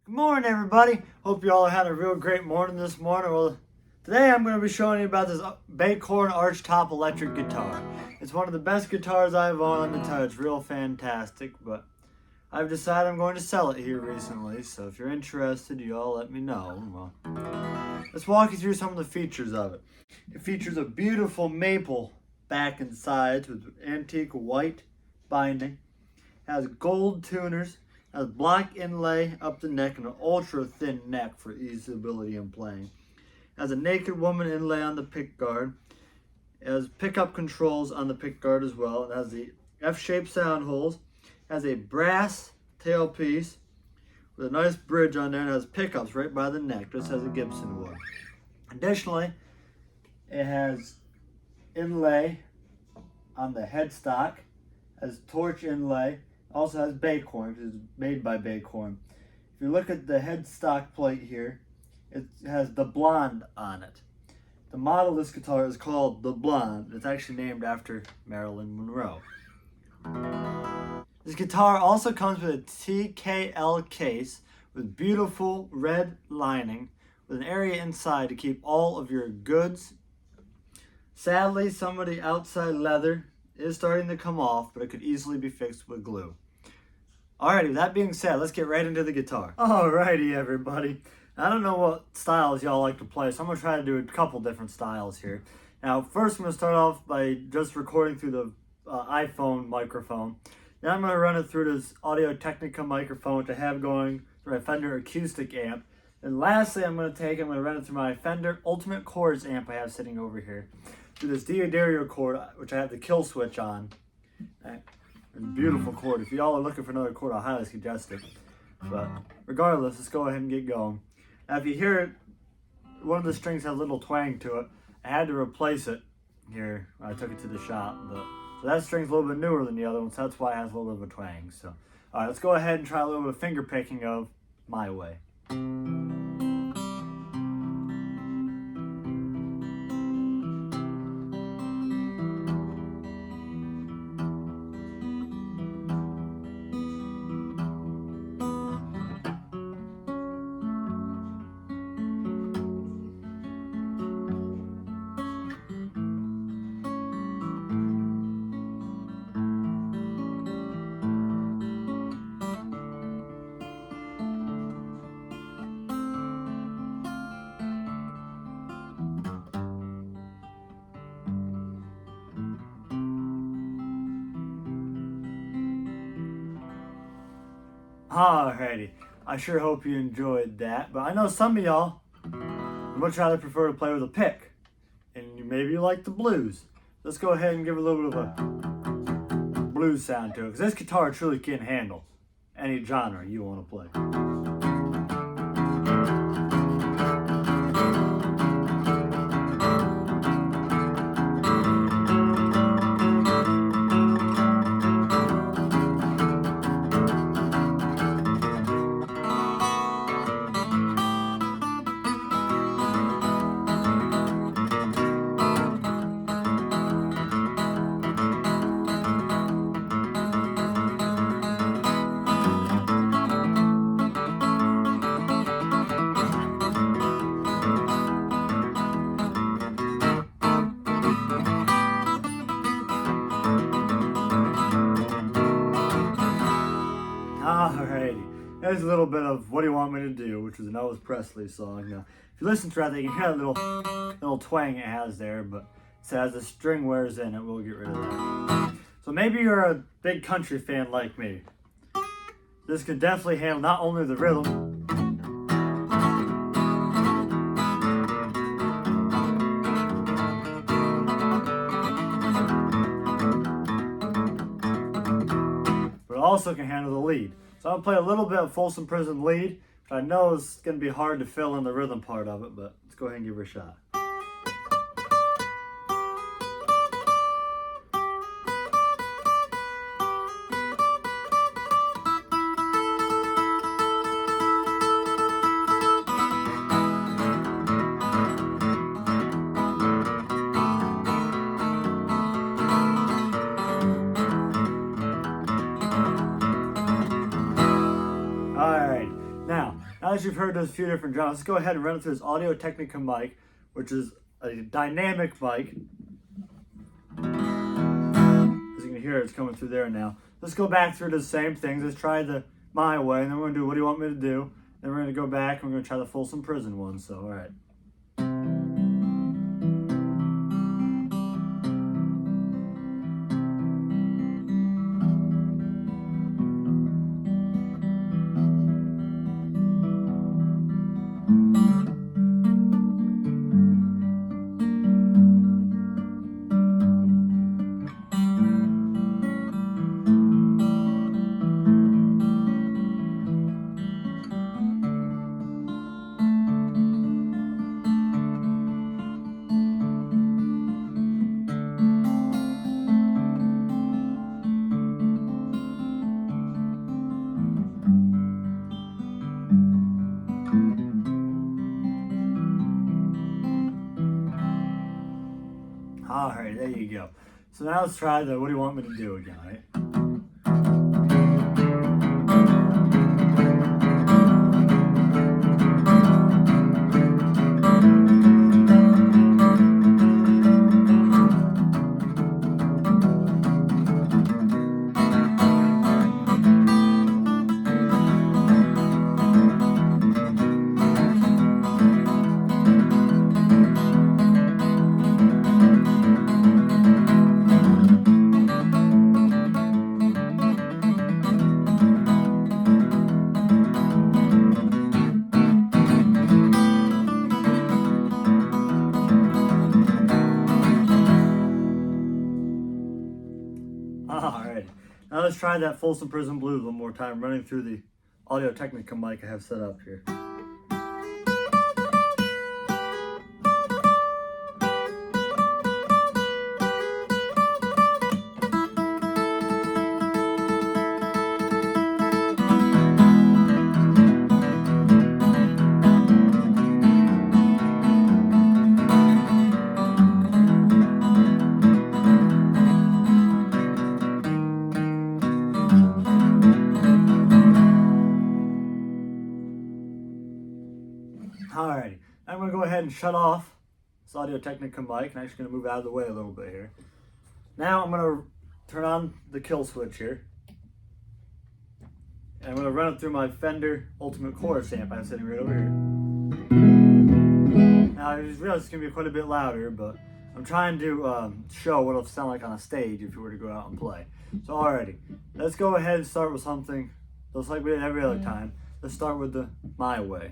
Good morning, everybody. Hope you all had a real great morning this morning. Well, today I'm going to be showing you about this Bacorn Archtop electric guitar. It's one of the best guitars I've owned on the touch. Real fantastic, but I've decided I'm going to sell it here recently. So if you're interested, you all let me know. Well, let's walk you through some of the features of it. It features a beautiful maple back and sides with antique white binding. It has gold tuners. Has black inlay up the neck and an ultra thin neck for easeability in playing. Has a naked woman inlay on the pickguard. It has pickup controls on the pickguard as well. It has the F-shaped sound holes. It has a brass tailpiece with a nice bridge on there and has pickups right by the neck, just as a Gibson would. Additionally, it has inlay on the headstock, has torch inlay. Also has Bacorn, because it's made by Bacorn. If you look at the headstock plate here, it has the Blonde on it. The model of this guitar is called the Blonde. It's actually named after Marilyn Monroe. This guitar also comes with a TKL case with beautiful red lining with an area inside to keep all of your goods. Sadly, some of the outside leather is starting to come off, but it could easily be fixed with glue. Alrighty, with that being said, let's get right into the guitar. Alrighty, everybody. I don't know what styles y'all like to play, so I'm going to try to do a couple different styles here. Now, first I'm going to start off by just recording through the iPhone microphone. Then I'm going to run it through this Audio-Technica microphone which I have going through my Fender acoustic amp. And lastly, I'm going to run it through my Fender Ultimate Chords amp I have sitting over here. Through this Diodario chord, which I have the kill switch on. It's a beautiful chord. If y'all are looking for another chord, I highly suggest it. But regardless, let's go ahead and get going. Now, if you hear it, one of the strings has a little twang to it. I had to replace it here when I took it to the shop. So that string's a little bit newer than the other one, so that's why it has a little bit of a twang. So, all right, let's go ahead and try a little bit of finger picking of My Way. Alrighty, I sure hope you enjoyed that, but I know some of y'all would much rather prefer to play with a pick, and maybe you like the blues. Let's go ahead and give a little bit of a blues sound to it, because this guitar truly can handle any genre you want to play. Alrighty, there's a little bit of What Do You Want Me to Do, which was an Elvis Presley song. Now, if you listen to it, you can hear that little twang it has there, but so as the string wears in, it will get rid of that. So maybe you're a big country fan like me. This can definitely handle not only the rhythm, but it also can handle the lead. So I'll play a little bit of Folsom Prison lead, which I know is going to be hard to fill in the rhythm part of it, but let's go ahead and give it a shot. Now Now that you've heard those few different drums, let's go ahead and run it through this Audio-Technica mic, which is a dynamic mic. As you can hear, it's coming through there now. Let's go back through the same things. Let's try the My Way, and then we're going to do What Do You Want Me to Do? Then we're going to go back and we're going to try the Folsom Prison one. So, all right. Alright, there you go. So now let's try the What Do You Want Me to Do again, right? Alright, now let's try that Folsom Prison Blues one more time, running through the Audio-Technica mic I have set up here. Alrighty, I'm going to go ahead and shut off this Audio-Technica mic. I'm actually going to move out of the way a little bit here. Now I'm going to turn on the kill switch here. And I'm going to run it through my Fender Ultimate Chorus amp I'm sitting right over here. Now I just realized it's going to be quite a bit louder, but I'm trying to show what it'll sound like on a stage if you were to go out and play. So alrighty, let's go ahead and start with something just like we did every other time. Let's start with the My Way.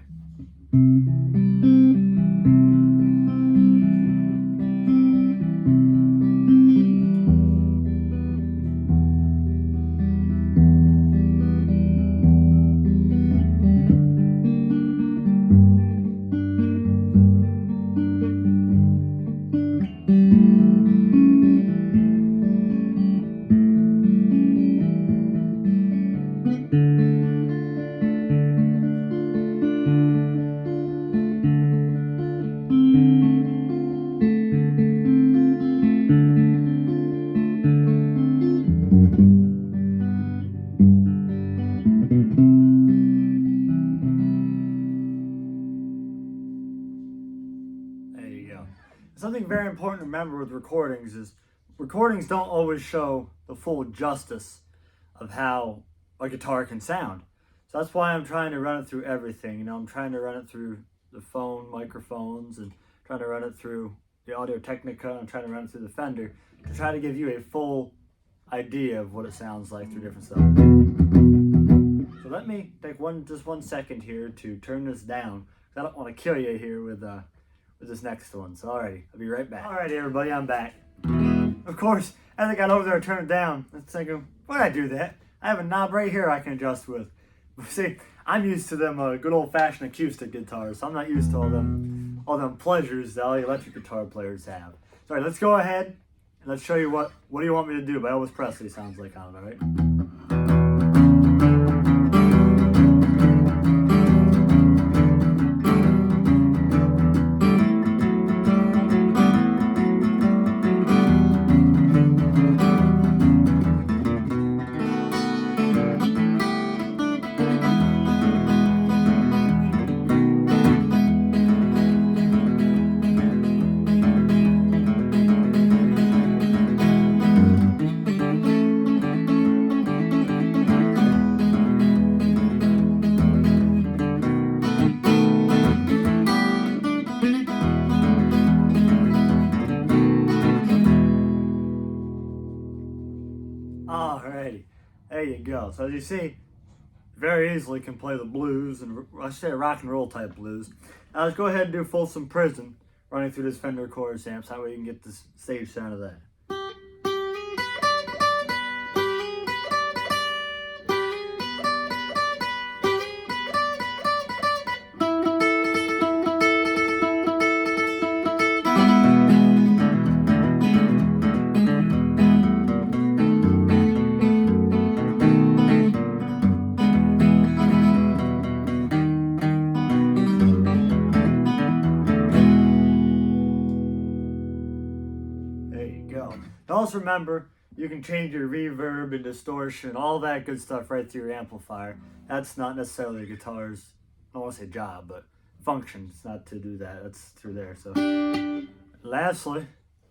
Something very important to remember with recordings is recordings don't always show the full justice of how a guitar can sound. So that's why I'm trying to run it through everything. You know, I'm trying to run it through the phone microphones and trying to run it through the Audio-Technica. I'm trying to run it through the Fender to try to give you a full idea of what it sounds like through different stuff. So let me take just one second here to turn this down, because I don't want to kill you here with this next one. So alrighty, I'll be right back. Alrighty everybody, I'm back. Of course, as I got over there to turn it down, I was thinking, why did I do that? I have a knob right here I can adjust with. But see, I'm used to them good old-fashioned acoustic guitars, so I'm not used to all them pleasures that all the electric guitar players have. So alright, let's go ahead and let's show you what Do You Want Me to Do by Elvis Presley sounds like on it, alright? Alrighty, there you go. So as you see, very easily can play the blues, and I say rock and roll type blues. Now let's go ahead and do Folsom Prison, running through this Fender chorus amp, so that way you can get the stage sound of that. Also remember, you can change your reverb and distortion, all that good stuff right through your amplifier. That's not necessarily a guitar's, I don't want to say job, but function. It's not to do that. That's through there. So, lastly,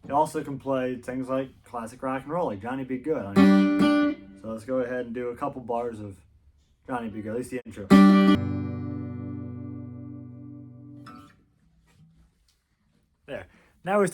you also can play things like classic rock and roll, like Johnny B. Good. So let's go ahead and do a couple bars of Johnny B. Good, at least the intro. There. Now we start.